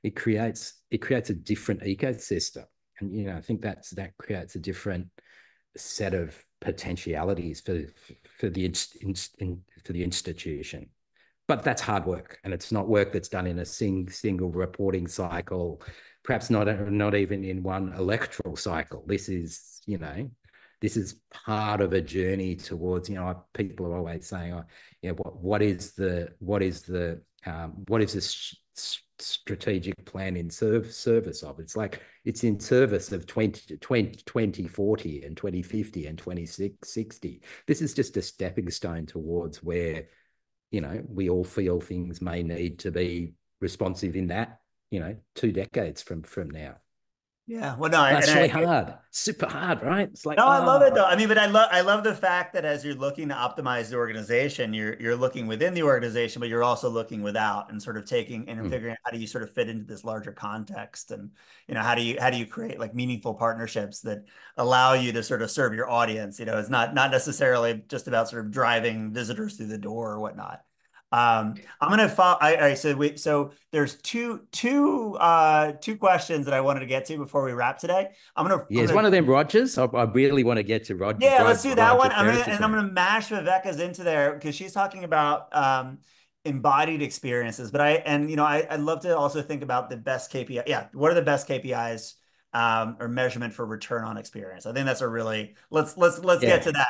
A: a different ecosystem. And, I think that creates a different set of potentialities for the institution. But that's hard work, and it's not work that's done in a single reporting cycle, perhaps not even in one electoral cycle. This is part of a journey towards, people are always saying, what is the strategic plan in service of? It's like it's in service of 2040 and 2050 and 2060. This is just a stepping stone towards where, we all feel things may need to be responsive in that, 2 decades from now.
B: Yeah, well, no,
A: that's really hard, super hard, right? It's like,
B: no, I love it though. I mean, but I love the fact that as you're looking to optimize the organization, you're looking within the organization, but you're also looking without and sort of taking and figuring out how do you sort of fit into this larger context, and how do you create like meaningful partnerships that allow you to sort of serve your audience. It's not necessarily just about sort of driving visitors through the door or whatnot. I'm gonna follow. All right, so there's two questions that I wanted to get to before we wrap today.
A: Is one of them Rogers? I really want to get to Roger.
B: Yeah, let's do that one. I'm gonna mash Viveka's into there because she's talking about embodied experiences. But I'd love to also think about the best KPI. Yeah, what are the best KPIs or measurement for return on experience? I think that's a really let's get to that.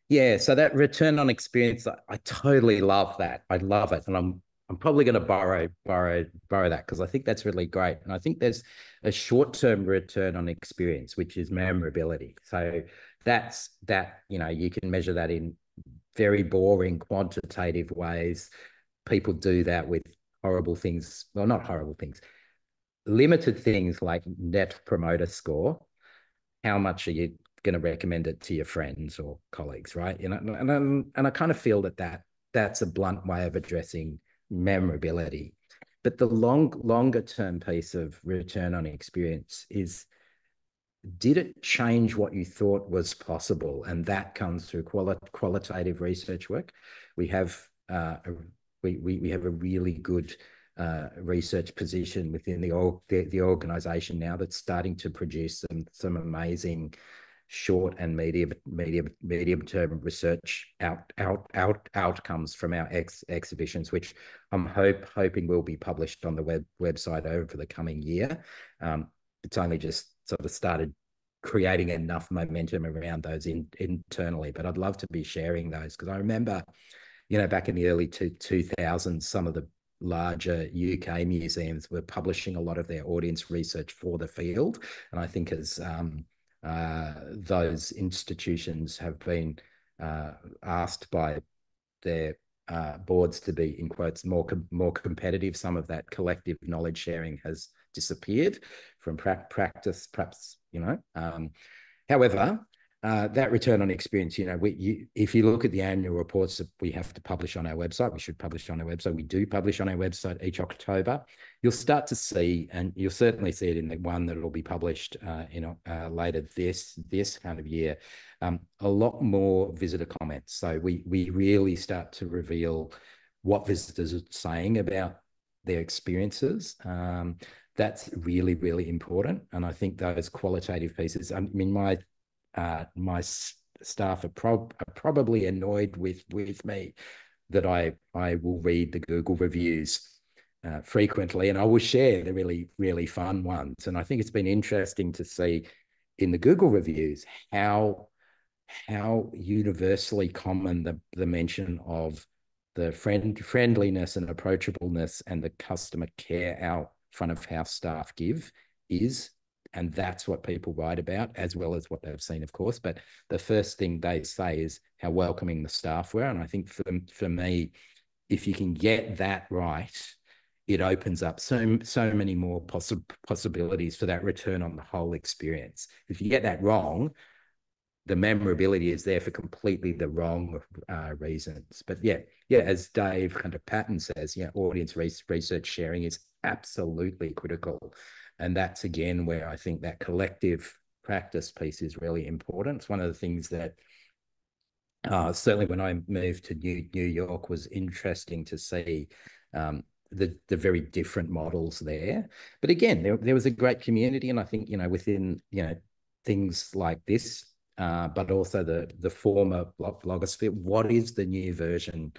A: Yeah, so that return on experience, I totally love that. I love it, and I'm probably going to borrow that because I think that's really great. And I think there's a short-term return on experience, which is memorability. So that's that. You can measure that in very boring quantitative ways. People do that with horrible things. Well, not horrible things, limited things like Net Promoter Score. How much are you going to recommend it to your friends or colleagues, right? And I kind of feel that's a blunt way of addressing memorability. But the longer term piece of return on experience is, did it change what you thought was possible? And that comes through qualitative research work. We have we have a really good research position within the organization now that's starting to produce some amazing short and medium term research outcomes from our exhibitions, which I'm hoping will be published on the website over the coming year. It's only just sort of started creating enough momentum around those internally, but I'd love to be sharing those, because I remember, back in the early 2000s, some of the larger UK museums were publishing a lot of their audience research for the field. And I think as those institutions have been asked by their boards to be, in quotes, more competitive, some of that collective knowledge sharing has disappeared from practice, perhaps, however, that return on experience, if you look at the annual reports that we have to publish on our website, we should publish on our website. We do publish on our website each October. You'll start to see, and you'll certainly see it in the one that will be published later this kind of year, a lot more visitor comments. So we really start to reveal what visitors are saying about their experiences. That's really, really important. And I think those qualitative pieces, I mean, my staff are probably annoyed with me that I will read the Google reviews frequently, and I will share the really, really fun ones. And I think it's been interesting to see in the Google reviews how universally common the mention of the friendliness and approachableness and the customer care our front of house staff give is. And that's what people write about, as well as what they've seen, of course. But the first thing they say is how welcoming the staff were. And I think for me, if you can get that right, it opens up so many more possibilities for that return on the whole experience. If you get that wrong, the memorability is there for completely the wrong reasons. But yeah, as Dave kind of Patton says, audience research sharing is absolutely critical. And that's, again, where I think that collective practice piece is really important. It's one of the things that certainly when I moved to New York was interesting to see the very different models there. But again, there was a great community. And I think, within, things like this, but also the former blogosphere, what is the new version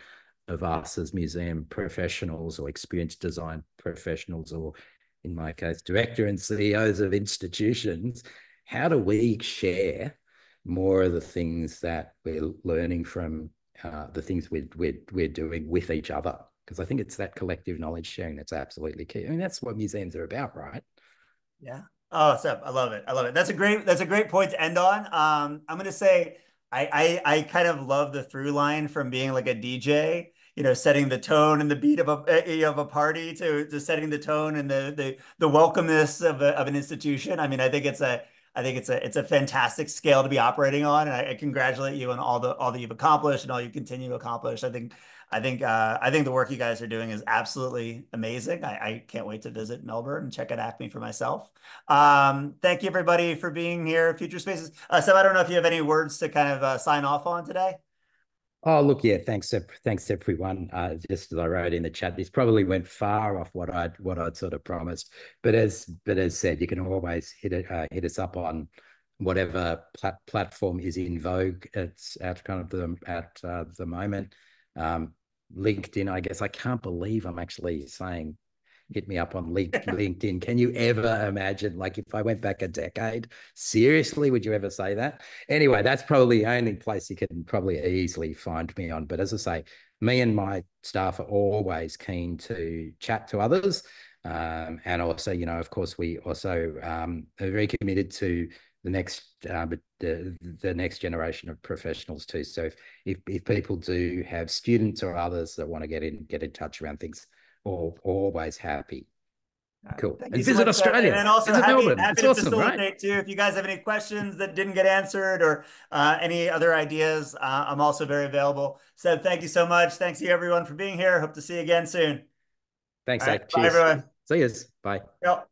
A: of us as museum professionals or experience design professionals, or in my case, director and CEOs of institutions? How do we share more of the things that we're learning from the things we're doing with each other? Because I think it's that collective knowledge sharing that's absolutely key. I mean, that's what museums are about, right?
B: Yeah. Oh, Seb, I love it. I love it. That's a great point to end on. I'm going to say I kind of love the through line from being like a DJ, setting the tone and the beat of a party to setting the tone and the welcomeness of an institution. I mean, I think it's a fantastic scale to be operating on, and I congratulate you on all that you've accomplished and all you continue to accomplish. I think the work you guys are doing is absolutely amazing. I can't wait to visit Melbourne and check out ACMI for myself. Thank you, everybody, for being here. Future Spaces. Seb, I don't know if you have any words to kind of sign off on today.
A: Oh, look, yeah, thanks everyone. Just as I wrote in the chat, this probably went far off what I'd sort of promised. But as said, you can always hit us up on whatever platform is in vogue. It's at the moment. LinkedIn, I guess. I can't believe I'm actually saying hit me up on LinkedIn. Can you ever imagine, like, if I went back a decade, seriously, would you ever say that? Anyway, that's probably the only place you can probably easily find me on. But as I say, me and my staff are always keen to chat to others. And also, of course, we also are very committed to the next generation of professionals too. So if people do have students or others that want to get in touch around things, always happy. Cool.
B: Thank
A: and
B: you
A: visit
B: so much,
A: Australia.
B: and also
A: visit Melbourne.
B: happy
A: it's
B: to
A: awesome,
B: facilitate
A: right?
B: too. If you guys have any questions that didn't get answered or any other ideas, I'm also very available. So thank you so much. Thanks to you, everyone, for being here. Hope to see you again soon.
A: Thanks,
B: All right,
A: Cheers.
B: bye, everyone.
A: See you. Bye.
B: Yep.